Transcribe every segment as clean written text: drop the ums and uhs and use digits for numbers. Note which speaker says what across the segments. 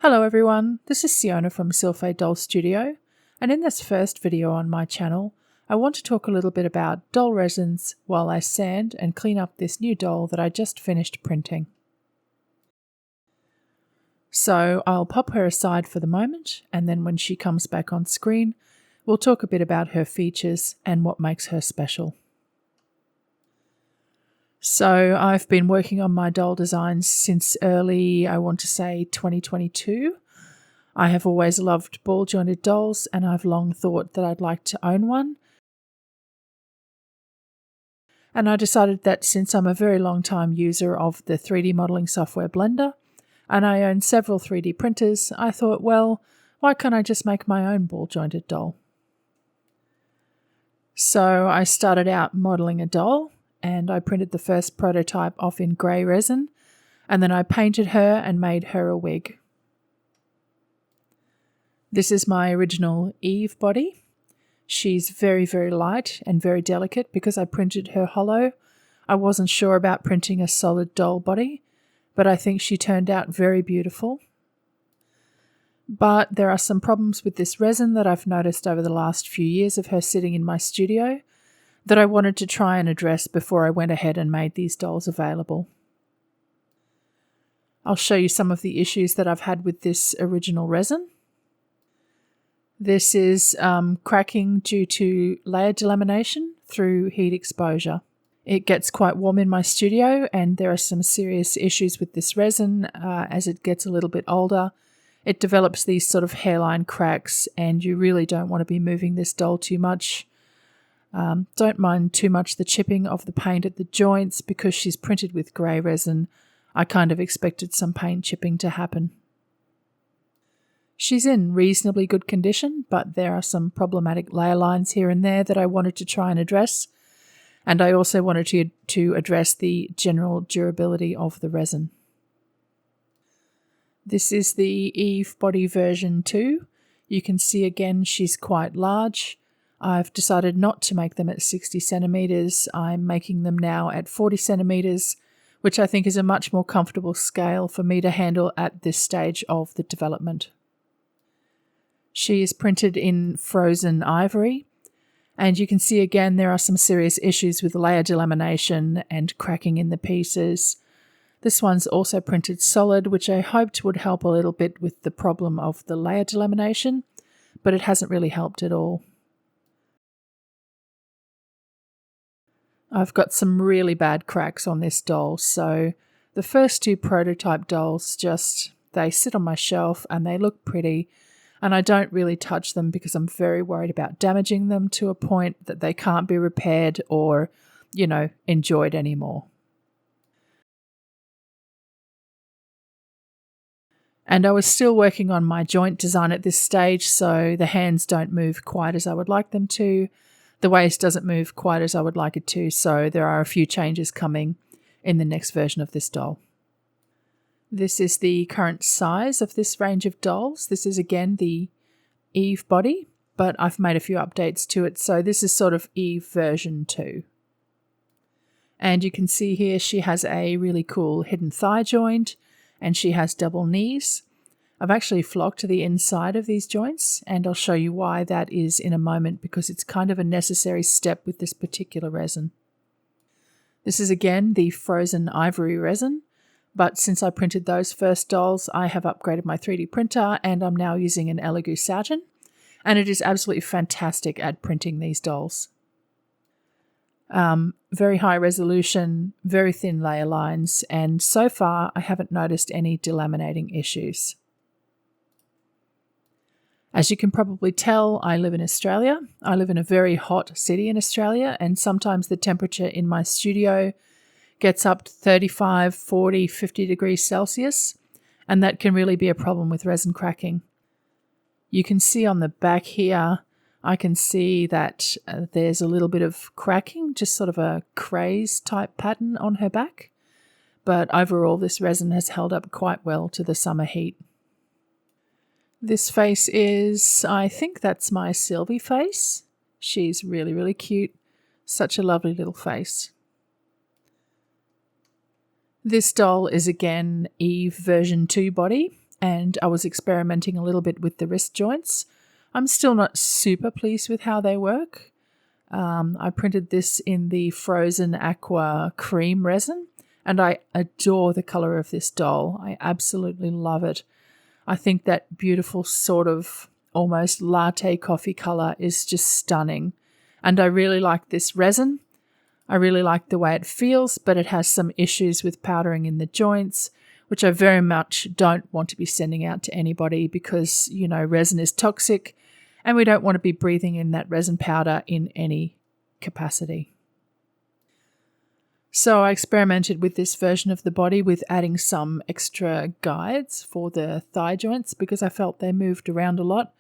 Speaker 1: Hello everyone, this is Siona from Sylphae Doll Studio, and in this first video on my channel, I want to talk a little bit about doll resins while I sand and clean up this new doll that I just finished printing. So I'll pop her aside for the moment, and then when she comes back on screen, we'll talk a bit about her features and what makes her special. So I've been working on my doll designs since early, I want to say 2022. I have always loved ball jointed dolls and I've long thought that I'd like to own one. And I decided that since I'm a very long time user of the 3D modelling software Blender and I own several 3D printers, I thought, well, why can't I just make my own ball jointed doll? So I started out modelling a doll, and I printed the first prototype off in grey resin, and then I painted her and made her a wig. This is my original Eve body. She's very, very light and very delicate because I printed her hollow. I wasn't sure about printing a solid doll body, but I think she turned out very beautiful. But there are some problems with this resin that I've noticed over the last few years of her sitting in my studio that I wanted to try and address before I went ahead and made these dolls available. I'll show you some of the issues that I've had with this original resin. This is cracking due to layer delamination through heat exposure. It gets quite warm in my studio and there are some serious issues with this resin as it gets a little bit older. It develops these sort of hairline cracks and you really don't want to be moving this doll too much. Don't mind too much the chipping of the paint at the joints because she's printed with grey resin. I kind of expected some paint chipping to happen. She's in reasonably good condition, but there are some problematic layer lines here and there that I wanted to try and address. And I also wanted to address the general durability of the resin. This is the Eve body version 2. You can see again she's quite large. I've decided not to make them at 60 centimetres. I'm making them now at 40 centimetres, which I think is a much more comfortable scale for me to handle at this stage of the development. She is printed in frozen ivory, and you can see again there are some serious issues with layer delamination and cracking in the pieces. This one's also printed solid, which I hoped would help a little bit with the problem of the layer delamination, but it hasn't really helped at all. I've got some really bad cracks on this doll, so the first two prototype dolls they sit on my shelf and they look pretty, and I don't really touch them because I'm very worried about damaging them to a point that they can't be repaired or, enjoyed anymore. And I was still working on my joint design at this stage, so the hands don't move quite as I would like them to. The waist doesn't move quite as I would like it to, so there are a few changes coming in the next version of this doll. This is the current size of this range of dolls. This is again the Eve body, but I've made a few updates to it, so this is sort of Eve version 2. And you can see here she has a really cool hidden thigh joint and she has double knees. I've actually flocked the inside of these joints, and I'll show you why that is in a moment because it's kind of a necessary step with this particular resin. This is again the frozen ivory resin, but since I printed those first dolls, I have upgraded my 3D printer and I'm now using an Elegoo Satin, and it is absolutely fantastic at printing these dolls. Very high resolution, very thin layer lines, and so far I haven't noticed any delaminating issues. As you can probably tell, I live in Australia. I live in a very hot city in Australia, and sometimes the temperature in my studio gets up to 35, 40, 50 degrees Celsius, and that can really be a problem with resin cracking. You can see on the back here, I can see that there's a little bit of cracking, just sort of a craze type pattern on her back, but overall this resin has held up quite well to the summer heat. This face is, I think that's my Sylvie face. She's really, really cute. Such a lovely little face. This doll is again Eve version 2 body, and I was experimenting a little bit with the wrist joints. I'm still not super pleased with how they work. I printed this in the Frozen Aqua Cream resin, and I adore the colour of this doll. I absolutely love it. I think that beautiful sort of almost latte coffee colour is just stunning. And I really like this resin. I really like the way it feels, but it has some issues with powdering in the joints, which I very much don't want to be sending out to anybody because, you know, resin is toxic and we don't want to be breathing in that resin powder in any capacity. So I experimented with this version of the body with adding some extra guides for the thigh joints because I felt they moved around a lot.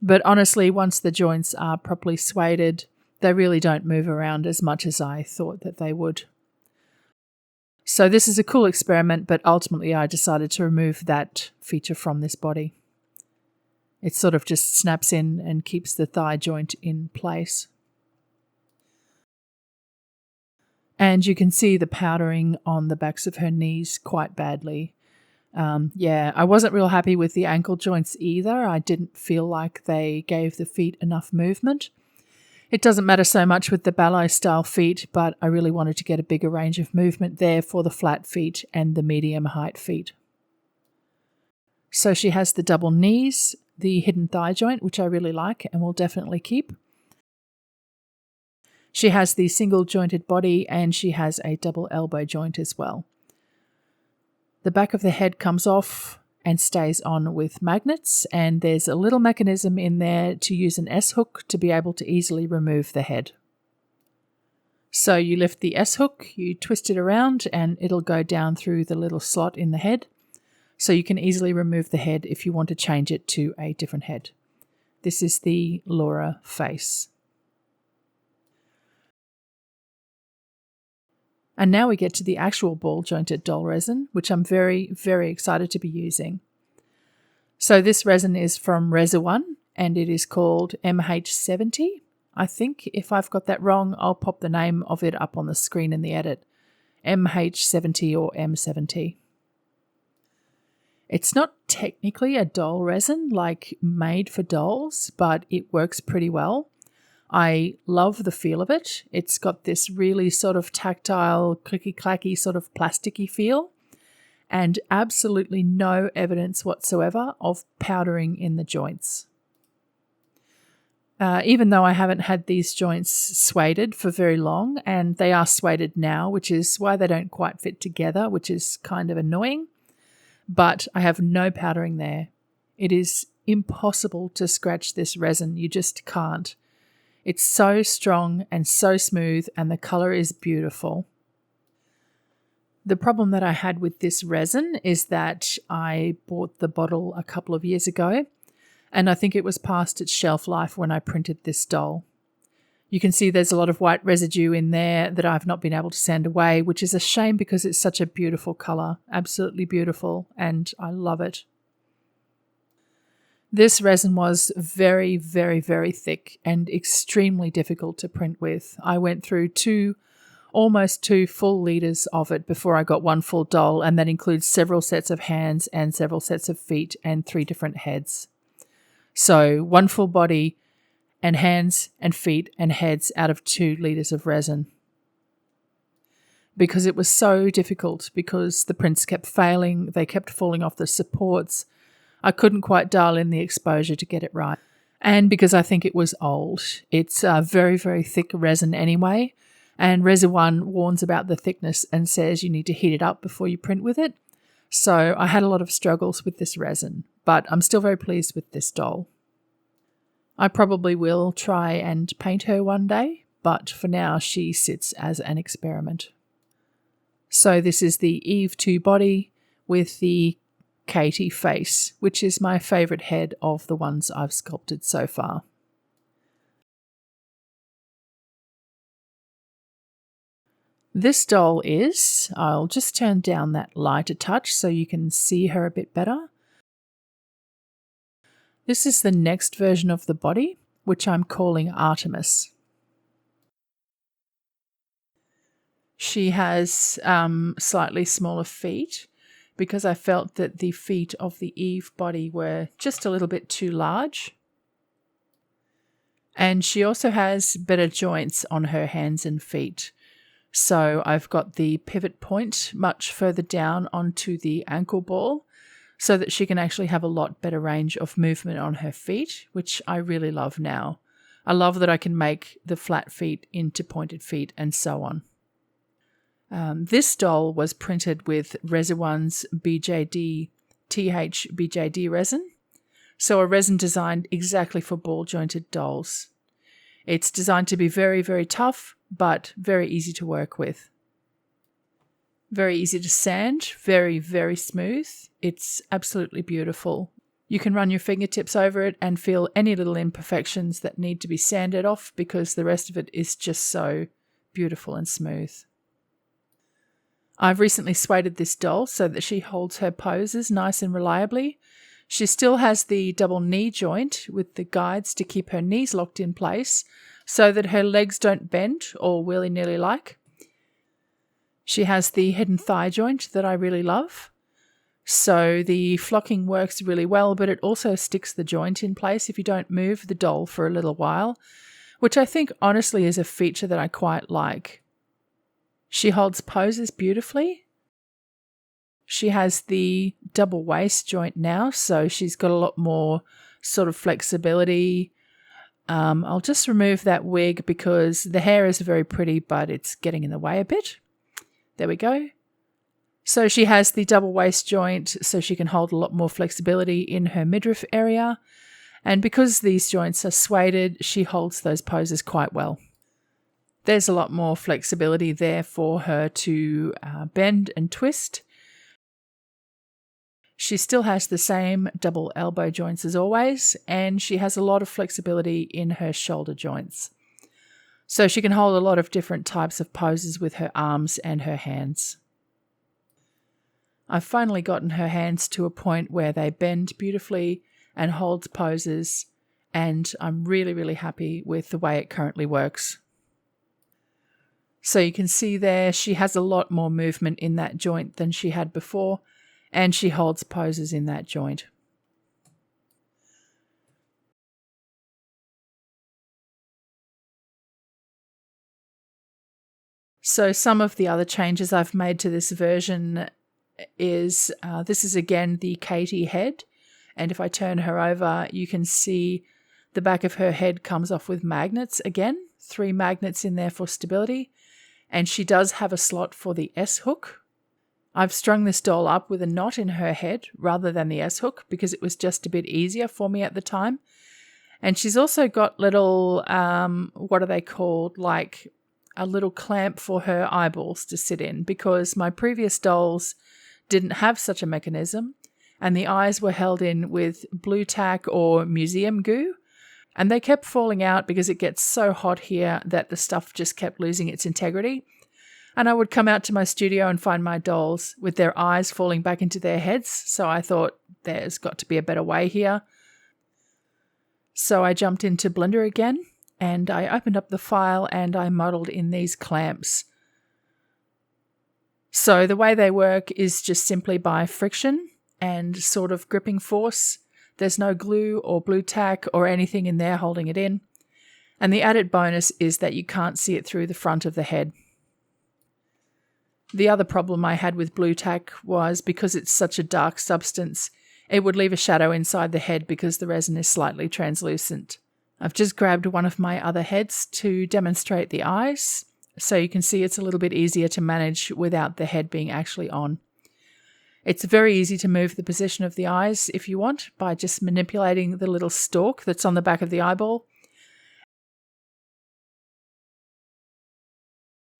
Speaker 1: But honestly, once the joints are properly sueded, they really don't move around as much as I thought that they would. So this is a cool experiment, but ultimately I decided to remove that feature from this body. It sort of just snaps in and keeps the thigh joint in place. And you can see the powdering on the backs of her knees quite badly. I wasn't real happy with the ankle joints either. I didn't feel like they gave the feet enough movement. It doesn't matter so much with the ballet style feet, but I really wanted to get a bigger range of movement there for the flat feet and the medium height feet. So she has the double knees, the hidden thigh joint, which I really like and will definitely keep. She has the single jointed body and she has a double elbow joint as well. The back of the head comes off and stays on with magnets, and there's a little mechanism in there to use an S-hook to be able to easily remove the head. So you lift the S-hook, you twist it around, and it'll go down through the little slot in the head. So you can easily remove the head if you want to change it to a different head. This is the Laura face. And now we get to the actual ball jointed doll resin, which I'm very, very excited to be using. So this resin is from Resin and it is called MH70. I think if I've got that wrong, I'll pop the name of it up on the screen in the edit. MH70 or M70. It's not technically a doll resin like made for dolls, but it works pretty well. I love the feel of it. It's got this really sort of tactile, clicky-clacky sort of plasticky feel and absolutely no evidence whatsoever of powdering in the joints. Even though I haven't had these joints sueded for very long, and they are sueded now, which is why they don't quite fit together, which is kind of annoying, but I have no powdering there. It is impossible to scratch this resin. You just can't. It's so strong and so smooth, and the colour is beautiful. The problem that I had with this resin is that I bought the bottle a couple of years ago, and I think it was past its shelf life when I printed this doll. You can see there's a lot of white residue in there that I've not been able to sand away, which is a shame because it's such a beautiful colour, absolutely beautiful, and I love it. This resin was very, very, very thick and extremely difficult to print with. I went through almost 2 full litres of it before I got one full doll, and that includes several sets of hands and several sets of feet and 3 different heads. So 1 full body and hands and feet and heads out of 2 litres of resin. Because it was so difficult, because the prints kept failing, they kept falling off the supports. I couldn't quite dial in the exposure to get it right. And because I think it was old. It's a very, very thick resin anyway. And Resin warns about the thickness and says you need to heat it up before you print with it. So I had a lot of struggles with this resin, but I'm still very pleased with this doll. I probably will try and paint her one day, but for now she sits as an experiment. So this is the Eve 2 body with the Katie face, which is my favourite head of the ones I've sculpted so far. This doll is, I'll just turn down that light a touch so you can see her a bit better. This is the next version of the body, which I'm calling Artemis. She has slightly smaller feet because I felt that the feet of the Eve body were just a little bit too large. And she also has better joints on her hands and feet. So I've got the pivot point much further down onto the ankle ball so that she can actually have a lot better range of movement on her feet, which I really love now. I love that I can make the flat feet into pointed feet and so on. This doll was printed with resins BJD, TH-BJD resin. So a resin designed exactly for ball jointed dolls. It's designed to be very, very tough, but very easy to work with. Very easy to sand, very, very smooth. It's absolutely beautiful. You can run your fingertips over it and feel any little imperfections that need to be sanded off because the rest of it is just so beautiful and smooth. I've recently sueded this doll so that she holds her poses nice and reliably. She still has the double knee joint with the guides to keep her knees locked in place so that her legs don't bend or willy-nilly like. She has the hidden thigh joint that I really love. So the flocking works really well, but it also sticks the joint in place if you don't move the doll for a little while, which I think honestly is a feature that I quite like. She holds poses beautifully. She has the double waist joint now, so she's got a lot more sort of flexibility. I'll just remove that wig because the hair is very pretty, but it's getting in the way a bit. There we go. So she has the double waist joint, so she can hold a lot more flexibility in her midriff area. And because these joints are sueded, she holds those poses quite well. There's a lot more flexibility there for her to bend and twist. She still has the same double elbow joints as always, and she has a lot of flexibility in her shoulder joints. So she can hold a lot of different types of poses with her arms and her hands. I've finally gotten her hands to a point where they bend beautifully and hold poses, and I'm really, really happy with the way it currently works. So you can see there she has a lot more movement in that joint than she had before, and she holds poses in that joint. So some of the other changes I've made to this version is, this is again the Katie head, and if I turn her over, you can see the back of her head comes off with magnets again, 3 magnets in there for stability, and she does have a slot for the S-hook. I've strung this doll up with a knot in her head rather than the S-hook because it was just a bit easier for me at the time. And she's also got little, what are they called, like a little clamp for her eyeballs to sit in because my previous dolls didn't have such a mechanism and the eyes were held in with blue tack or museum goo, and they kept falling out because it gets so hot here that the stuff just kept losing its integrity. And I would come out to my studio and find my dolls with their eyes falling back into their heads, so I thought there's got to be a better way here. So I jumped into Blender again and I opened up the file and I modeled in these clamps. So the way they work is just simply by friction and sort of gripping force. There's no glue or blue tack or anything in there holding it in. And the added bonus is that you can't see it through the front of the head. The other problem I had with blue tack was because it's such a dark substance, it would leave a shadow inside the head because the resin is slightly translucent. I've just grabbed one of my other heads to demonstrate the eyes, so you can see it's a little bit easier to manage without the head being actually on. It's very easy to move the position of the eyes if you want by just manipulating the little stalk that's on the back of the eyeball.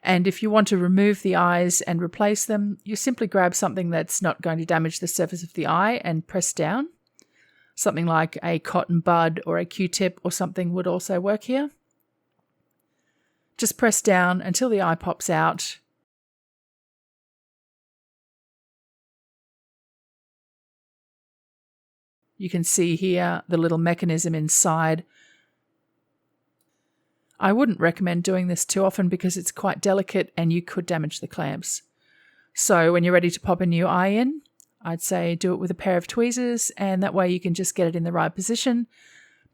Speaker 1: And if you want to remove the eyes and replace them, you simply grab something that's not going to damage the surface of the eye and press down. Something like a cotton bud or a Q-tip or something would also work here. Just press down until the eye pops out. You can see here the little mechanism inside. I wouldn't recommend doing this too often because it's quite delicate and you could damage the clamps. So when you're ready to pop a new eye in, I'd say do it with a pair of tweezers, and that way you can just get it in the right position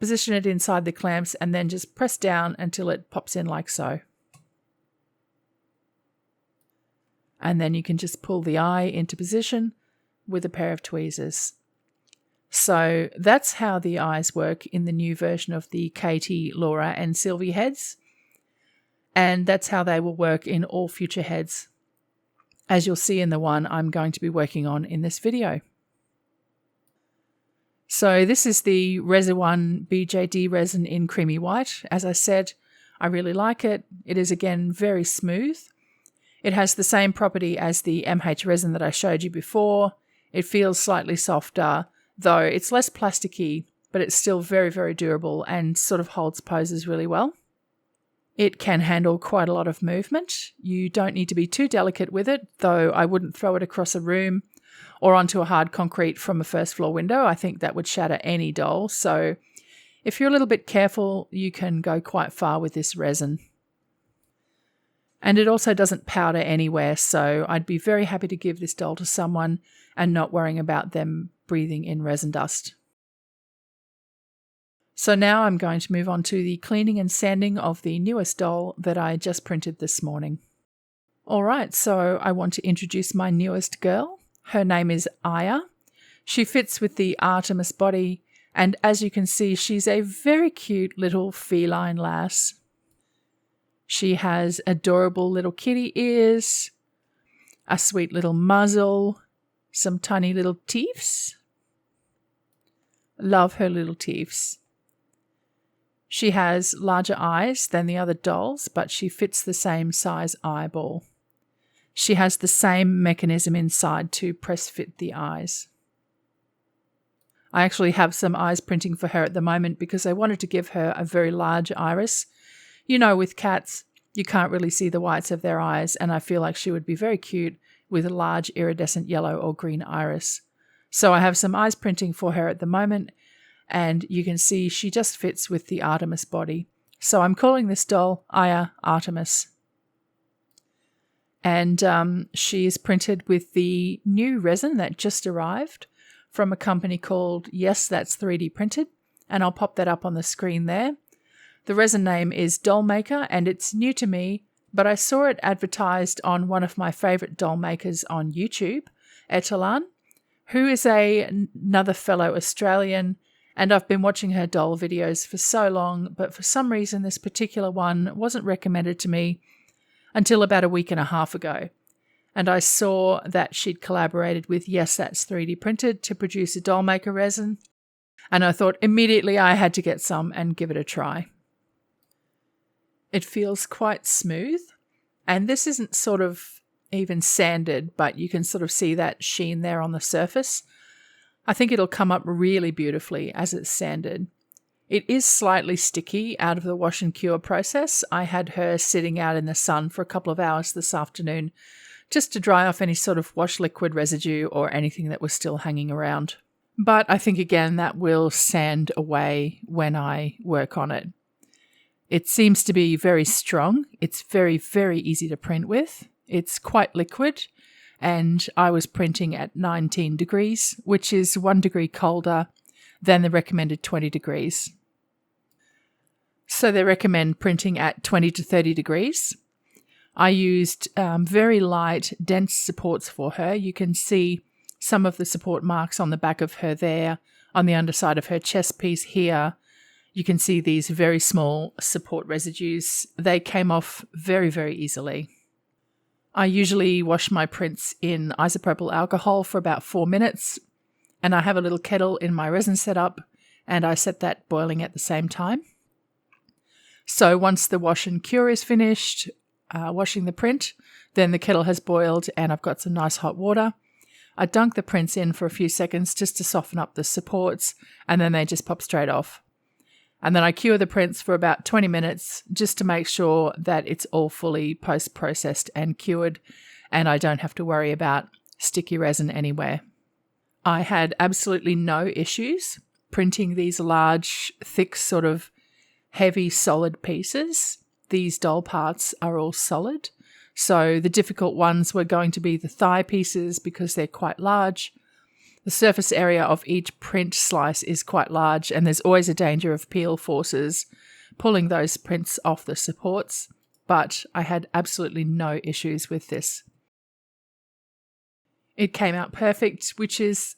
Speaker 1: it inside the clamps, and then just press down until it pops in like so. And then you can just pull the eye into position with a pair of tweezers. So that's how the eyes work in the new version of the Katie, Laura and Sylvie heads. And that's how they will work in all future heads, as you'll see in the one I'm going to be working on in this video. So this is the Resin BJD resin in creamy white. As I said, I really like it. It is again very smooth. It has the same property as the MH resin that I showed you before. It feels slightly softer, though it's less plasticky, but it's still very, very durable and sort of holds poses really well. It can handle quite a lot of movement. You don't need to be too delicate with it, though I wouldn't throw it across a room or onto a hard concrete from a first floor window. I think that would shatter any doll. So if you're a little bit careful, you can go quite far with this resin. And it also doesn't powder anywhere, so I'd be very happy to give this doll to someone and not worrying about them breathing in resin dust. So now I'm going to move on to the cleaning and sanding of the newest doll that I just printed this morning. Alright, so I want to introduce my newest girl. Her name is Aya. She fits with the Artemis body, and as you can see, she's a very cute little feline lass. She has adorable little kitty ears, a sweet little muzzle, some tiny little teeths. Love her little teeths. She has larger eyes than the other dolls, but she fits the same size eyeball. She has the same mechanism inside to press fit the eyes. I actually have some eyes printing for her at the moment because I wanted to give her a very large iris. You know, with cats, you can't really see the whites of their eyes, and I feel like she would be very cute with a large iridescent yellow or green iris. So I have some eyes printing for her at the moment, and you can see she just fits with the Artemis body. So I'm calling this doll Aya Artemis. And she is printed with the new resin that just arrived from a company called Yes, That's 3D Printed, and I'll pop that up on the screen there. The resin name is DOLLMAKER, and it's new to me, but I saw it advertised on one of my favourite doll makers on YouTube, Etalan, who is another fellow Australian, and I've been watching her doll videos for so long, but for some reason this particular one wasn't recommended to me until about a week and a half ago. And I saw that she'd collaborated with Yes, That's 3D Printed to produce a DOLLMAKER resin, and I thought immediately I had to get some and give it a try. It feels quite smooth, and this isn't sort of even sanded, but you can sort of see that sheen there on the surface. I think it'll come up really beautifully as it's sanded. It is slightly sticky out of the wash and cure process. I had her sitting out in the sun for a couple of hours this afternoon just to dry off any sort of wash liquid residue or anything that was still hanging around. But I think again that will sand away when I work on it. It seems to be very strong. It's very, very easy to print with. It's quite liquid, and I was printing at 19 degrees, which is 1 degree colder than the recommended 20 degrees. So they recommend printing at 20 to 30 degrees. I used very light, dense supports for her. You can see some of the support marks on the back of her there, on the underside of her chest piece here. You can see these very small support residues. They came off very, very easily. I usually wash my prints in isopropyl alcohol for about 4 minutes, and I have a little kettle in my resin setup, and I set that boiling at the same time. So once the wash and cure is finished, washing the print, then the kettle has boiled and I've got some nice hot water. I dunk the prints in for a few seconds just to soften up the supports, and then they just pop straight off. And then I cure the prints for about 20 minutes just to make sure that it's all fully post-processed and cured, and I don't have to worry about sticky resin anywhere. I had absolutely no issues printing these large, thick, sort of heavy, solid pieces. These doll parts are all solid. So the difficult ones were going to be the thigh pieces because they're quite large, The surface area of each print slice is quite large, and there's always a danger of peel forces pulling those prints off the supports, but I had absolutely no issues with this. It came out perfect, which is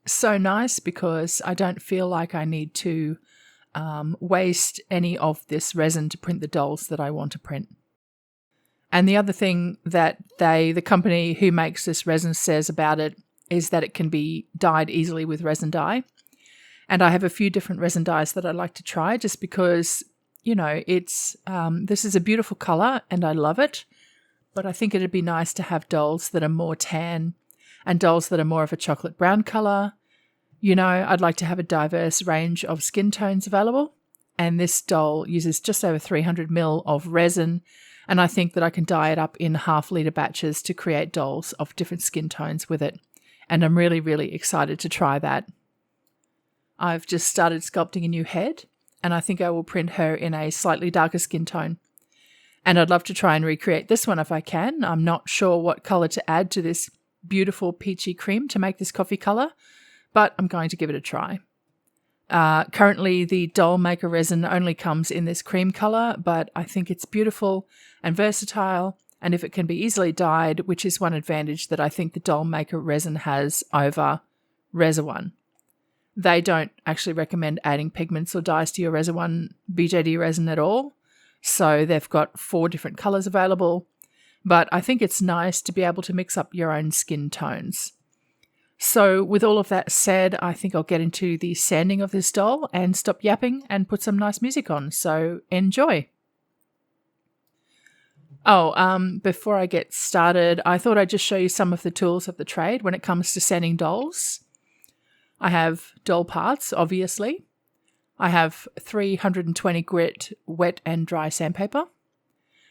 Speaker 1: so nice because I don't feel like I need to waste any of this resin to print the dolls that I want to print. And the other thing that the company who makes this resin says about it is that it can be dyed easily with resin dye. And I have a few different resin dyes that I'd like to try just because, you know, it's this is a beautiful color and I love it. But I think it'd be nice to have dolls that are more tan and dolls that are more of a chocolate brown color. You know, I'd like to have a diverse range of skin tones available. And this doll uses just over 300 ml of resin. And I think that I can dye it up in half-litre batches to create dolls of different skin tones with it. And I'm really, really excited to try that. I've just started sculpting a new head, and I think I will print her in a slightly darker skin tone. And I'd love to try and recreate this one if I can. I'm not sure what colour to add to this beautiful peachy cream to make this coffee colour, but I'm going to give it a try. Currently, the DOLLMAKER resin only comes in this cream colour, but I think it's beautiful and versatile, and if it can be easily dyed, which is one advantage that I think the DOLLMAKER resin has over Resin 1. They don't actually recommend adding pigments or dyes to your Resin 1 BJD resin at all, so they've got 4 different colours available, but I think it's nice to be able to mix up your own skin tones. So with all of that said, I think I'll get into the sanding of this doll and stop yapping and put some nice music on, so enjoy! Before I get started, I thought I'd just show you some of the tools of the trade when it comes to sanding dolls. I have doll parts, obviously. I have 320 grit wet and dry sandpaper.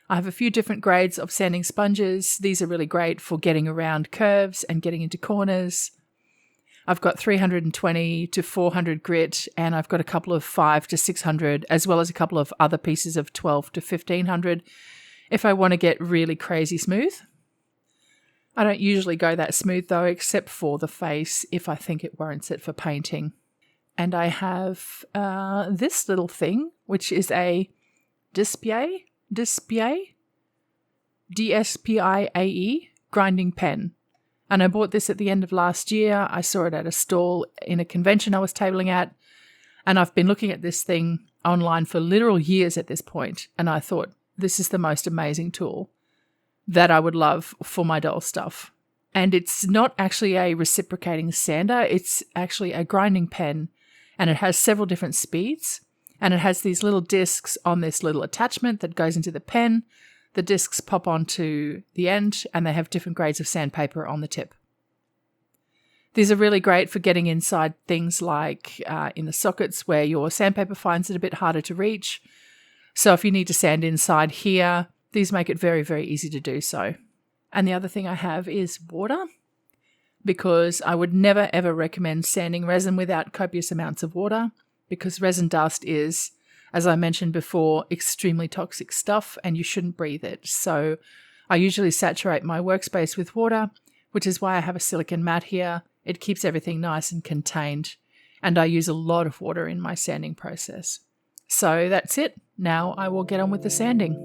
Speaker 1: I have a few different grades of sanding sponges. These are really great for getting around curves and getting into corners. I've got 320 to 400 grit, and I've got a couple of 5 to 600, as well as a couple of other pieces of 12 to 1500 if I want to get really crazy smooth. I don't usually go that smooth though, except for the face if I think it warrants it for painting. And I have this little thing, which is a DSPIAE grinding pen. And I bought this at the end of last year. I saw it at a stall in a convention I was tabling at. And I've been looking at this thing online for literal years at this point. And I thought, this is the most amazing tool that I would love for my doll stuff. And it's not actually a reciprocating sander. It's actually a grinding pen. And it has several different speeds. And it has these little discs on this little attachment that goes into the pen. The discs pop onto the end, and they have different grades of sandpaper on the tip. These are really great for getting inside things like in the sockets where your sandpaper finds it a bit harder to reach. So if you need to sand inside here, these make it very, very easy to do so. And the other thing I have is water, because I would never ever recommend sanding resin without copious amounts of water, because resin dust is, as I mentioned before, extremely toxic stuff and you shouldn't breathe it. So I usually saturate my workspace with water, which is why I have a silicone mat here. It keeps everything nice and contained, and I use a lot of water in my sanding process. So that's it. Now I will get on with the sanding.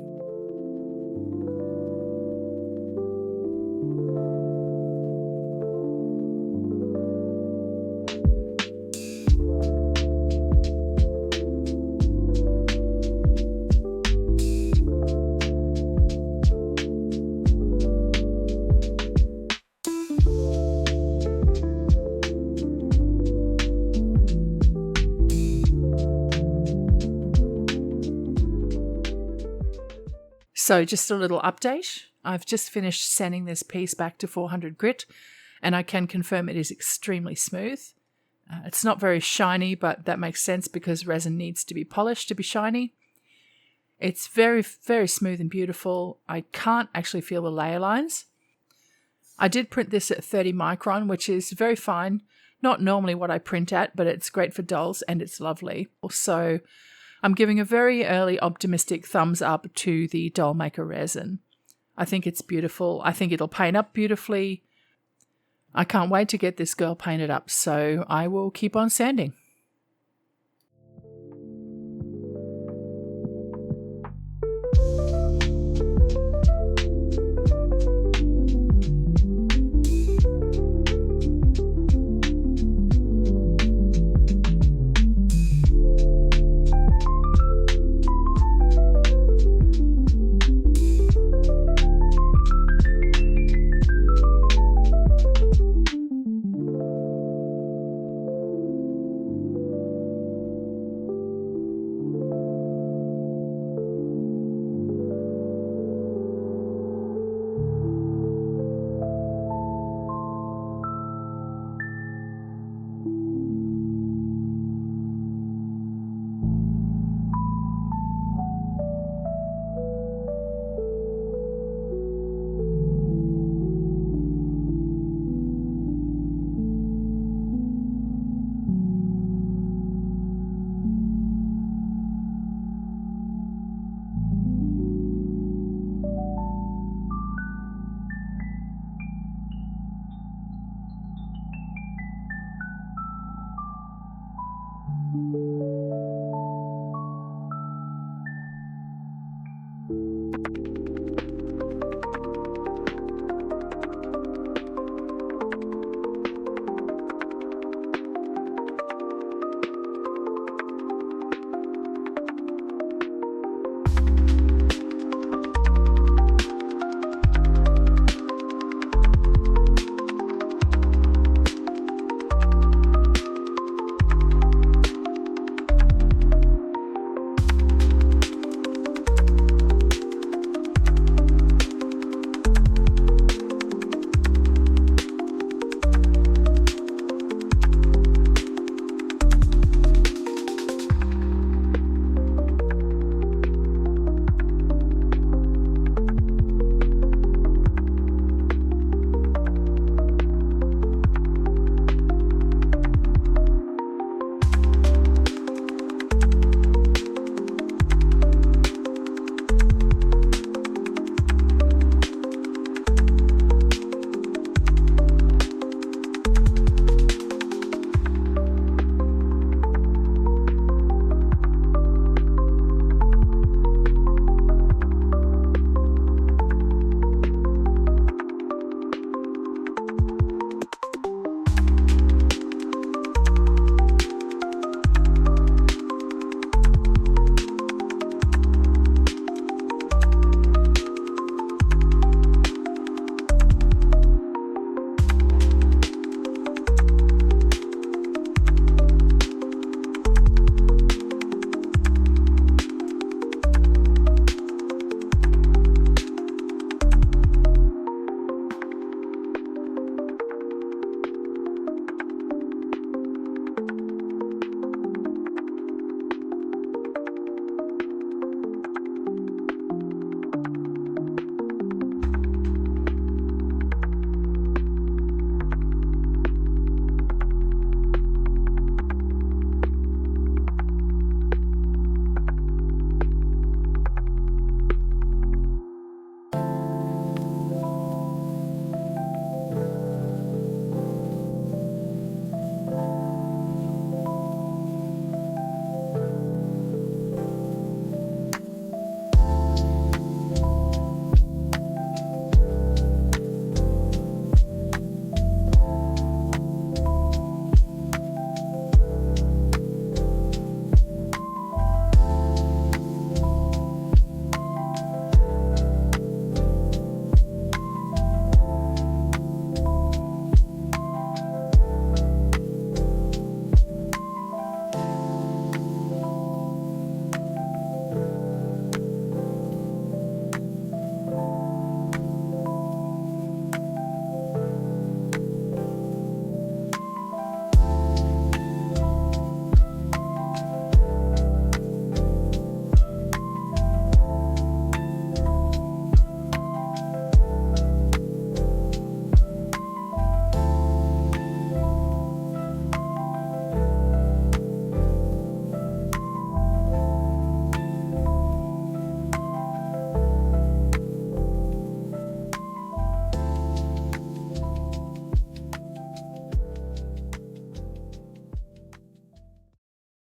Speaker 1: So just a little update. I've just finished sanding this piece back to 400 grit, and I can confirm it is extremely smooth. It's not very shiny, but that makes sense because resin needs to be polished to be shiny. It's very, very smooth and beautiful. I can't actually feel the layer lines. I did print this at 30 micron, which is very fine. Not normally what I print at, but it's great for dolls and it's lovely. Also, I'm giving a very early optimistic thumbs up to the DOLLMAKER resin. I think it's beautiful. I think it'll paint up beautifully. I can't wait to get this girl painted up, so I will keep on sanding.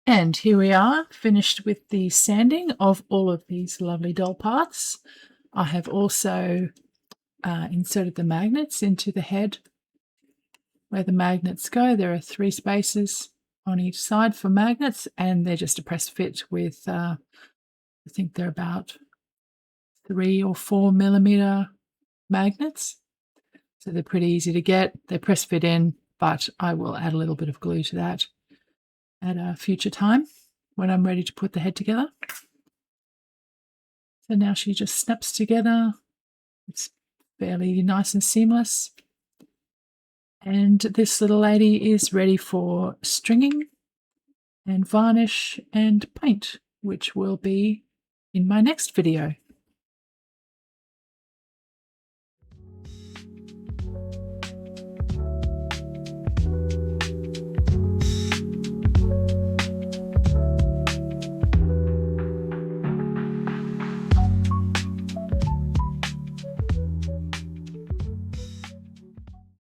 Speaker 1: And here we are, finished with the sanding of all of these lovely doll parts. I have also inserted the magnets into the head. Where the magnets go, there are 3 spaces on each side for magnets, and they're just a press fit with, I think they're about 3 or 4 millimeter magnets. So they're pretty easy to get. They press fit in, but I will add a little bit of glue to that at a future time when I'm ready to put the head together. So now she just snaps together. It's fairly nice and seamless. And this little lady is ready for stringing and varnish and paint, which will be in my next video.